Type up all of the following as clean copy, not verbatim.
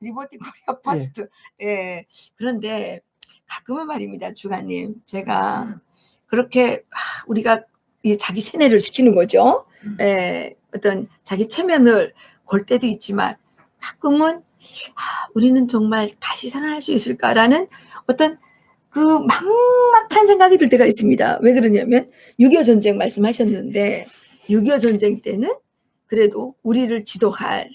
리버티 코리아 예. 퍼스트. 예. 그런데 가끔은 말입니다, 주관님. 제가 그렇게 우리가 자기 세뇌를 시키는 거죠. 예. 어떤 자기 체면을 걸 때도 있지만 가끔은 우리는 정말 다시 살아날 수 있을까라는 어떤 그 막막한 생각이 들 때가 있습니다. 왜 그러냐면 6.25 전쟁 말씀하셨는데 6.25 전쟁 때는 그래도 우리를 지도할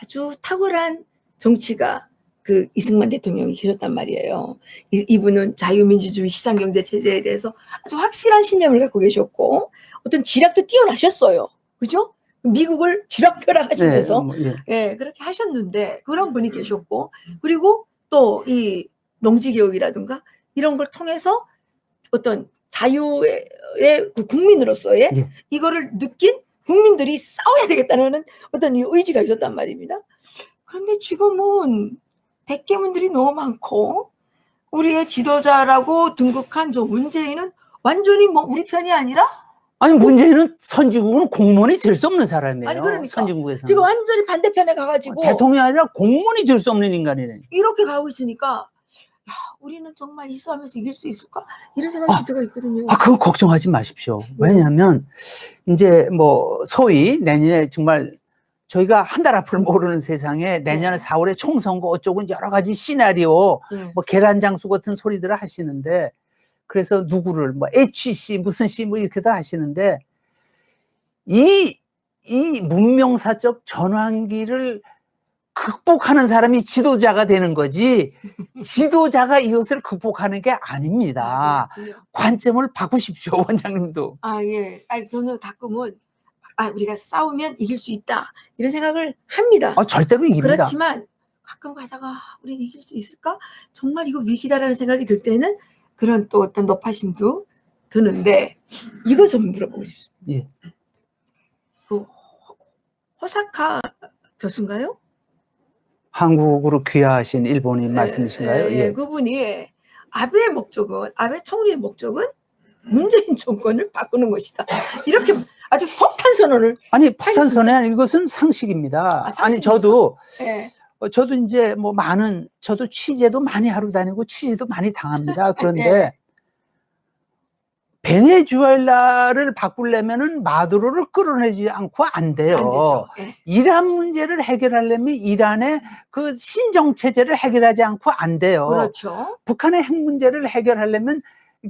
아주 탁월한 정치가 그 이승만 대통령이 계셨단 말이에요. 이분은 자유민주주의 시장경제 체제에 대해서 아주 확실한 신념을 갖고 계셨고 어떤 지략도 뛰어나셨어요. 그죠? 미국을 쥐락펴락하시면서 예, 그렇게 하셨는데 그런 분이 계셨고 그리고 또 이 농지개혁이라든가 이런 걸 통해서 어떤 자유의 그 국민으로서의 이거를 느낀 국민들이 싸워야 되겠다는 어떤 의지가 있었단 말입니다. 그런데 지금은 대깨문들이 너무 많고 우리의 지도자라고 등극한 저 문재인은 완전히 뭐 우리 편이 아니라 아니 문재인은 선진국은 공무원이 될 수 없는 사람이에요. 아니 그러니까 선진국에서는. 지금 완전히 반대편에 가가지고 대통령이 아니라 공무원이 될 수 없는 인간이네. 이렇게 가고 있으니까 야, 우리는 정말 이 싸움에서 이길 수 있을까? 이런 생각이 들 때가 있거든요. 그거 걱정하지 마십시오. 왜냐하면 이제 뭐 소위 내년에 정말 저희가 한 달 앞을 모르는 세상에 내년에 4월에 총선거 어쩌고 여러 가지 시나리오 뭐 계란장수 같은 소리들을 하시는데 그래서 누구를 뭐 HC 무슨 C 뭐 이렇게들 하시는데 이 문명사적 전환기를 극복하는 사람이 지도자가 되는 거지 지도자가 이것을 극복하는 게 아닙니다. 관점을 바꾸십시오, 원장님도. 예. 저는 가끔은 우리가 싸우면 이길 수 있다 이런 생각을 합니다. 절대로 이깁니다. 그렇지만 가끔 가다가 우리는 이길 수 있을까? 정말 이거 위기다라는 생각이 들 때는 그런 또 어떤 노파심도 드는데 이거 좀 물어보고 싶습니다. 예. 그 호사카 교수인가요? 한국으로 귀화하신 일본인 말씀이신가요? 예. 그분이 아베 총리의 목적은 문재인 정권을 바꾸는 것이다. 이렇게 아주 폭탄 선언을 폭탄 선언 이것은 상식입니다. 저도 이제 뭐 저도 취재도 많이 하러 다니고 취재도 많이 당합니다. 그런데 베네수엘라를 바꾸려면은 마두로를 끌어내지 않고 안 돼요. 이란 문제를 해결하려면 이란의 그 신정 체제를 해결하지 않고 안 돼요. 그렇죠. 북한의 핵 문제를 해결하려면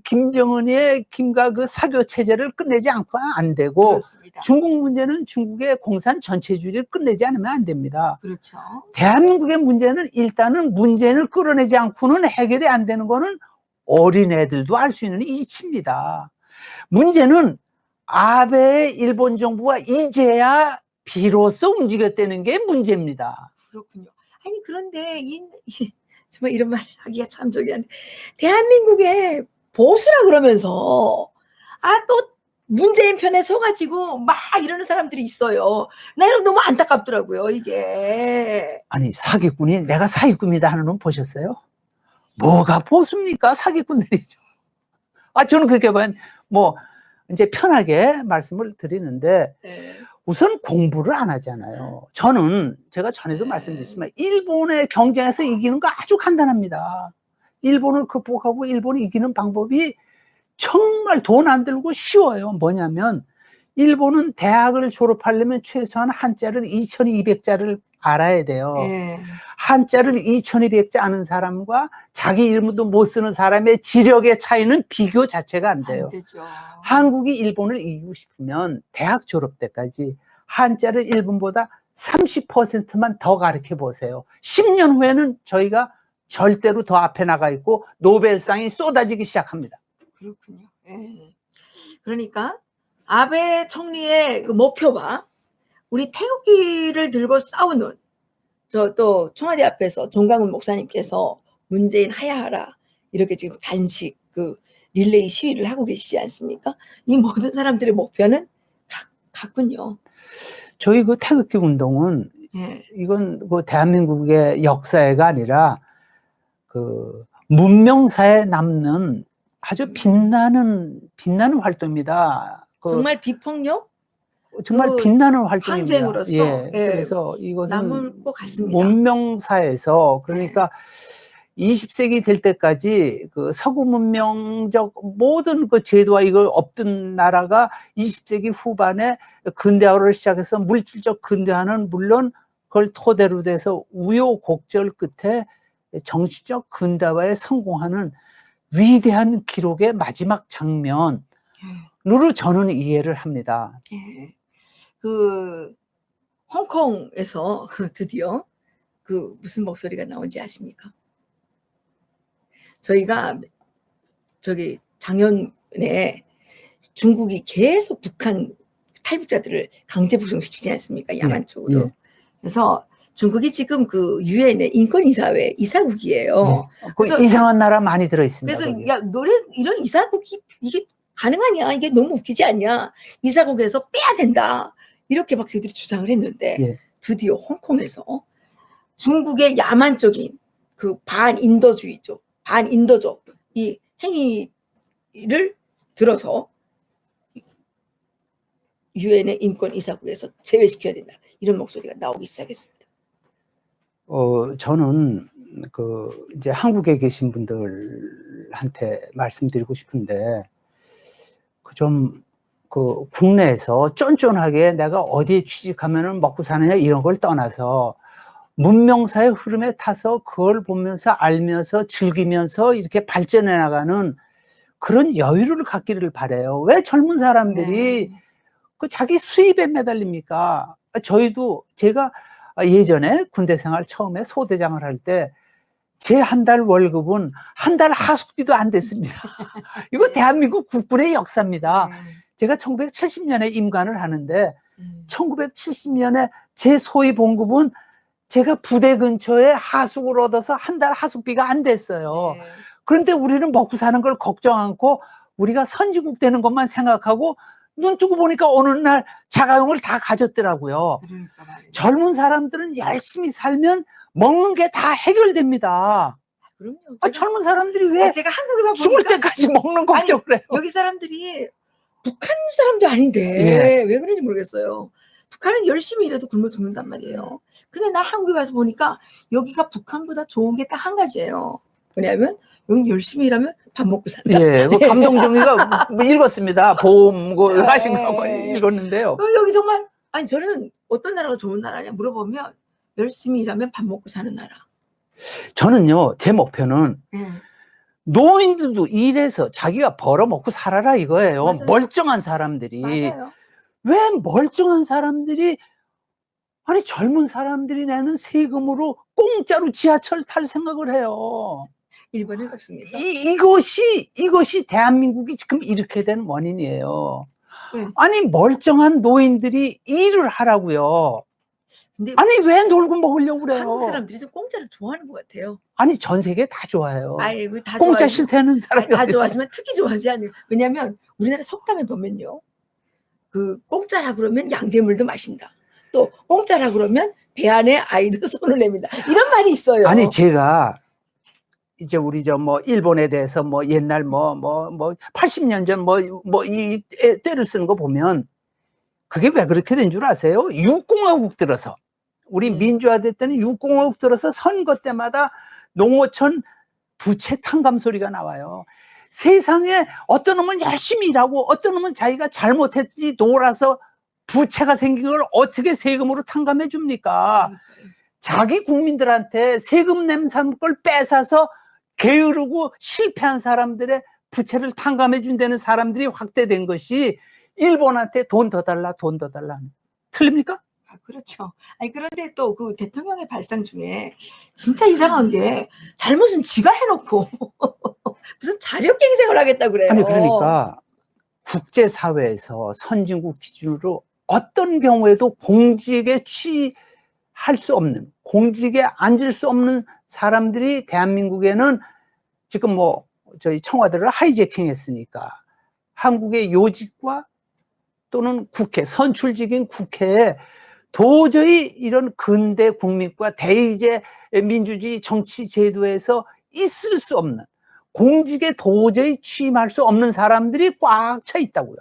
김정은의 김과 그 사교 체제를 끝내지 않고 안 되고 그렇습니다. 중국 문제는 중국의 공산 전체주의를 끝내지 않으면 안 됩니다. 그렇죠. 대한민국의 문제는 일단은 문재인을 끌어내지 않고는 해결이 안 되는 거는 어린애들도 알 수 있는 이치입니다. 문제는 아베의 일본 정부가 이제야 비로소 움직였다는 게 문제입니다. 그렇군요. 그런데 정말 이런 말 하기가 참 한데 대한민국의 보수라 그러면서 또 문재인 편에 서가지고 막 이러는 사람들이 있어요. 나 이런 너무 안타깝더라고요, 이게. 사기꾼이 내가 사기꾼이다 하는 놈 보셨어요? 뭐가 보수입니까? 사기꾼들이죠. 저는 그렇게 봐요. 뭐 이제 편하게 말씀을 드리는데 우선 공부를 안 하잖아요. 제가 전에도 말씀드렸지만 일본의 경쟁에서 이기는 거 아주 간단합니다. 일본을 극복하고 일본이 이기는 방법이 정말 돈 안 들고 쉬워요. 뭐냐면 일본은 대학을 졸업하려면 최소한 한자를 2200자를 알아야 돼요. 한자를 2200자 아는 사람과 자기 이름도 못 쓰는 사람의 지력의 차이는 비교 자체가 안 돼요. 한국이 일본을 이기고 싶으면 대학 졸업 때까지 한자를 일본보다 30%만 더 가르쳐 보세요. 10년 후에는 저희가 절대로 더 앞에 나가 있고 노벨상이 쏟아지기 시작합니다. 그렇군요. 그러니까 아베 총리의 그 목표가 우리 태극기를 들고 싸우는 또 청와대 앞에서 정강훈 목사님께서 문재인 하야하라 이렇게 지금 단식 릴레이 시위를 하고 계시지 않습니까? 이 모든 사람들의 목표는 같군요. 저희 그 태극기 운동은 이건 그 대한민국의 역사가 아니라 그 문명사에 남는 아주 빛나는 활동입니다. 정말 비폭력? 정말 그 빛나는 활동입니다. 항쟁으로서 예, 예, 그래서 이것은 남을 것 같습니다. 문명사에서 그러니까 20세기 될 때까지 그 서구 문명적 모든 그 제도와 이걸 없던 나라가 20세기 후반에 근대화를 시작해서 물질적 근대화는 물론 그걸 토대로 돼서 우여곡절 끝에 정치적 근대화에 성공하는 위대한 기록의 마지막 장면으로 저는 이해를 합니다. 예. 그 홍콩에서 드디어 그 무슨 목소리가 나온지 아십니까? 저희가 저기 작년에 중국이 계속 북한 탈북자들을 강제 북송시키지 않습니까? 양안 쪽으로. 예. 그래서 중국이 지금 그 유엔의 인권이사회 이사국이에요. 그 그래서 이상한 나라 많이 들어 있습니다. 그래서 거기에. 야 너네 이런 이사국이 이게 가능하냐? 이게 너무 웃기지 않냐? 이사국에서 빼야 된다. 이렇게 막 저희들이 주장을 했는데 예. 드디어 홍콩에서 중국의 야만적인 그 반인도주의죠. 반인도적 이 행위를 들어서 유엔의 인권이사국에서 제외시켜야 된다. 이런 목소리가 나오기 시작했습니다. 저는 그 이제 한국에 계신 분들한테 말씀드리고 싶은데 그 국내에서 쫀쫀하게 내가 어디에 취직하면은 먹고 사느냐 이런 걸 떠나서 문명사의 흐름에 타서 그걸 보면서 알면서 즐기면서 이렇게 발전해 나가는 그런 여유를 갖기를 바라요. 왜 젊은 사람들이 그 자기 수입에 매달립니까? 저희도 제가 예전에 군대 생활 처음에 소대장을 할 때 제 한 달 월급은 한 달 하숙비도 안 됐습니다. 이거 대한민국 국군의 역사입니다. 제가 1970년에 임관을 하는데 1970년에 제 소위 봉급은 제가 부대 근처에 하숙을 얻어서 한 달 하숙비가 안 됐어요. 그런데 우리는 먹고 사는 걸 걱정 않고 우리가 선진국 되는 것만 생각하고 눈 뜨고 보니까 어느 날 자가용을 다 가졌더라고요. 젊은 사람들은 열심히 살면 먹는 게 다 해결됩니다. 그럼요. 젊은 사람들이 왜 제가 한국에만 죽을 보니까 때까지 먹는 걱정을 해요? 여기 사람들이 북한 사람도 아닌데 예. 왜 그런지 모르겠어요. 북한은 열심히 일해도 굶어 죽는단 말이에요. 근데 나 한국에 와서 보니까 여기가 북한보다 좋은 게 딱 한 가지예요. 뭐냐면 여기 열심히 일하면 밥 먹고 산다. 예, 그 감동정이가 읽었습니다. 보험 하신 거 읽었는데요. 여기 정말 아니 저는 어떤 나라가 좋은 나라냐 물어보면 열심히 일하면 밥 먹고 사는 나라. 저는요, 제 목표는 노인들도 일해서 자기가 벌어먹고 살아라 이거예요. 맞아요. 멀쩡한 사람들이. 맞아요. 왜 멀쩡한 사람들이 아니 젊은 사람들이 내는 세금으로 공짜로 지하철 탈 생각을 해요. 일본은 그렇습니다. 이것이 대한민국이 지금 이렇게 된 원인이에요. 네. 아니 멀쩡한 노인들이 일을 하라고요. 근데 아니 왜 놀고 먹으려고 그래요? 한국 사람들이 좀 공짜를 좋아하는 것 같아요. 아니 전 세계 다 좋아해요. 아이고 다 공짜 좋아하지- 싫다는 사람이 다 어디 있어요? 좋아하지만 특히 좋아하지 않는. 왜냐하면 우리나라 속담에 보면요, 그 공짜라 그러면 양재물도 마신다. 또 공짜라 그러면 배 안에 아이도 손을 냅니다. 이런 말이 있어요. 아니 제가 이제 우리 뭐 일본에 대해서 뭐 옛날 80년 전 이 때를 쓰는 거 보면 그게 왜 그렇게 된 줄 아세요? 육공화국 들어서 우리 민주화됐더니 육공화국 들어서 선거 때마다 농어촌 부채 탕감 소리가 나와요. 세상에 어떤 놈은 열심히 일하고 어떤 놈은 자기가 잘못했지 놀아서 부채가 생긴 걸 어떻게 세금으로 탕감해 줍니까? 자기 국민들한테 세금 낸 걸 뺏어서 게으르고 실패한 사람들의 부채를 탕감해 준다는 사람들이 확대된 것이 일본한테 돈 더 달라 돈 더 달라. 틀립니까? 그렇죠. 아니 그런데 또 그 대통령의 발상 중에 진짜 이상한 게 잘못은 지가 해놓고 무슨 자력갱생을 하겠다 그래요. 아니 그러니까 국제사회에서 선진국 기준으로 어떤 경우에도 공직에 취할 수 없는, 공직에 앉을 수 없는 사람들이 대한민국에는 지금 뭐 저희 청와대를 하이제킹 했으니까 한국의 요직과 또는 국회, 선출직인 국회에 도저히 이런 근대 국민과 대의제 민주주의 정치 제도에서 있을 수 없는, 공직에 도저히 취임할 수 없는 사람들이 꽉 차 있다고요.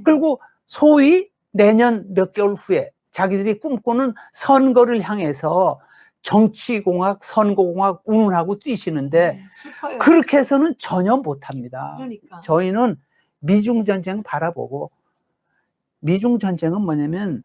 그리고 소위 내년 몇 개월 후에 자기들이 꿈꾸는 선거를 향해서 정치공학, 선거공학 운운하고 뛰시는데 슬퍼요. 그렇게 해서는 전혀 못합니다. 그러니까. 저희는 미중전쟁 바라보고, 미중전쟁은 뭐냐면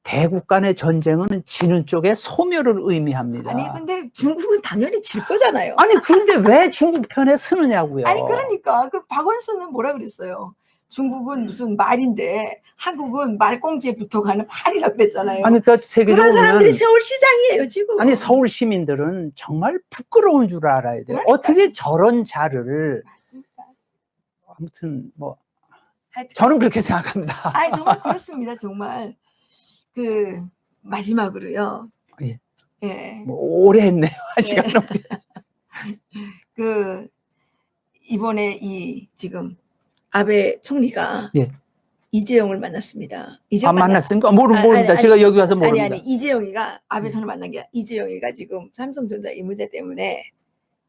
대국 간의 전쟁은 지는 쪽의 소멸을 의미합니다. 아니 근데 중국은 당연히 질 거잖아요. 아니 그런데 왜 중국 편에 서느냐고요. 아니 그러니까 그 박원순은 뭐라 그랬어요. 중국은 무슨 말인데 한국은 말꽁지에 붙어가는 팔이라고 그랬잖아요. 아니 그러니까 세계적으로 그런 사람들이 보면 서울시장이에요 지금. 아니 서울 시민들은 정말 부끄러운 줄 알아야 돼요. 그러니까요. 어떻게 저런 자를. 맞습니다. 아무튼 뭐 하여튼 저는 그렇게 생각합니다. 아니 정말 그렇습니다. 정말 그 마지막으로요. 예. 예. 뭐 오래 했네요. 한 예. 시간 넘게. 그 이번에 이 지금 아베 총리가 예. 이재용을 만났습니다. 아 만났습니까? 모릅니다. 아니, 제가 여기 와서 모릅니다. 아니 이재용이가 아베 총리 만난 게 아니라 이재용이가 지금 삼성전자 이 문제 때문에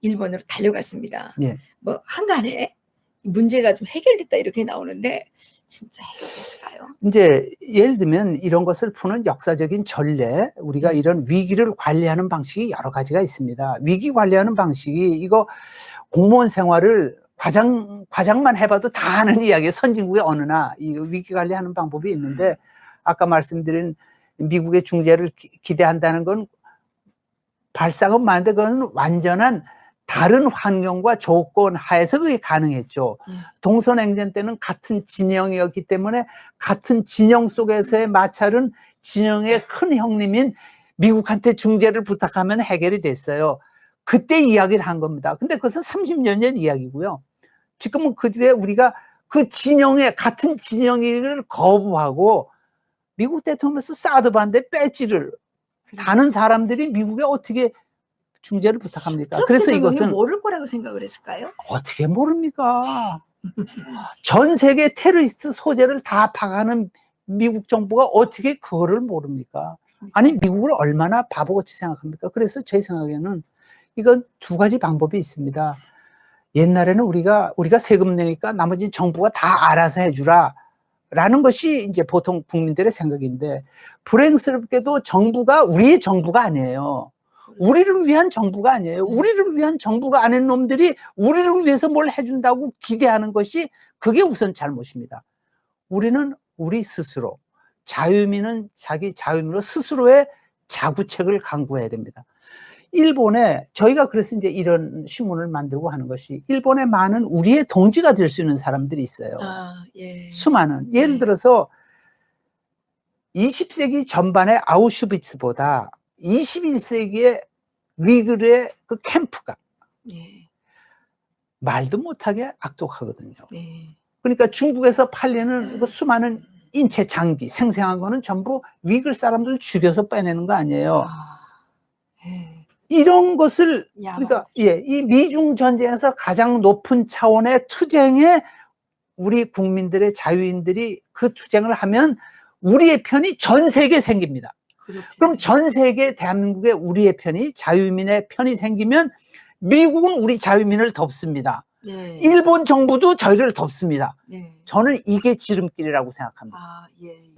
일본으로 달려갔습니다. 예. 뭐 한간에 문제가 좀 해결됐다 이렇게 나오는데 진짜 해결됐을까요? 이제 예를 들면 이런 것을 푸는 역사적인 전례, 우리가 이런 위기를 관리하는 방식이 여러 가지가 있습니다. 위기 관리하는 방식이 이거 공무원 생활을 과장만 해봐도 다 아는 이야기예요. 선진국의 어느나 이 위기 관리하는 방법이 있는데 아까 말씀드린 미국의 중재를 기대한다는 건 발상은 많은데 그건 완전한 다른 환경과 조건 하에서 그게 가능했죠. 동서냉전 때는 같은 진영이었기 때문에 같은 진영 속에서의 마찰은 진영의 큰 형님인 미국한테 중재를 부탁하면 해결이 됐어요. 그때 이야기를 한 겁니다. 근데 그것은 30년 전 이야기고요. 지금은 그 뒤에 우리가 그 진영의 같은 진영을 거부하고 미국 대통령에서 사드 반대 배지를 다는 사람들이 미국에 어떻게 중재를 부탁합니까? 그래서 이것은 모를 거라고 생각을 했을까요? 어떻게 모릅니까? 전 세계 테러리스트 소재를 다 파가는 미국 정부가 어떻게 그거를 모릅니까? 아니 미국을 얼마나 바보같이 생각합니까? 그래서 제 생각에는 이건 두 가지 방법이 있습니다. 옛날에는 우리가 세금 내니까 나머지는 정부가 다 알아서 해주라 라는 것이 이제 보통 국민들의 생각인데 불행스럽게도 정부가 우리의 정부가 아니에요. 우리를 위한 정부가 아니에요. 우리를 위한 정부가 아닌 놈들이 우리를 위해서 뭘 해준다고 기대하는 것이 그게 우선 잘못입니다. 우리는 우리 스스로, 자유민은 자기 자유민으로 스스로의 자구책을 강구해야 됩니다. 일본에 저희가 그래서 이제 이런 신문을 만들고 하는 것이 일본에 많은 우리의 동지가 될 수 있는 사람들이 있어요. 아, 예. 수많은. 예를 들어서 20세기 전반의 아우슈비츠보다 21세기의 위그르의 그 캠프가 예. 말도 못하게 악독하거든요. 예. 그러니까 중국에서 팔리는 그 수많은 인체 장기, 생생한 거는 전부 위그르 사람들 죽여서 빼내는 거 아니에요. 아, 예. 이런 것을 야만. 그러니까 이 미중 전쟁에서 가장 높은 차원의 투쟁에 우리 국민들의 자유인들이 그 투쟁을 하면 우리의 편이 전 세계에 생깁니다. 그럼 전 세계 대한민국에 우리의 편이 자유민의 편이 생기면 미국은 우리 자유민을 덮습니다. 예. 일본 정부도 저희를 덮습니다. 예. 저는 이게 지름길이라고 생각합니다. 아, 예.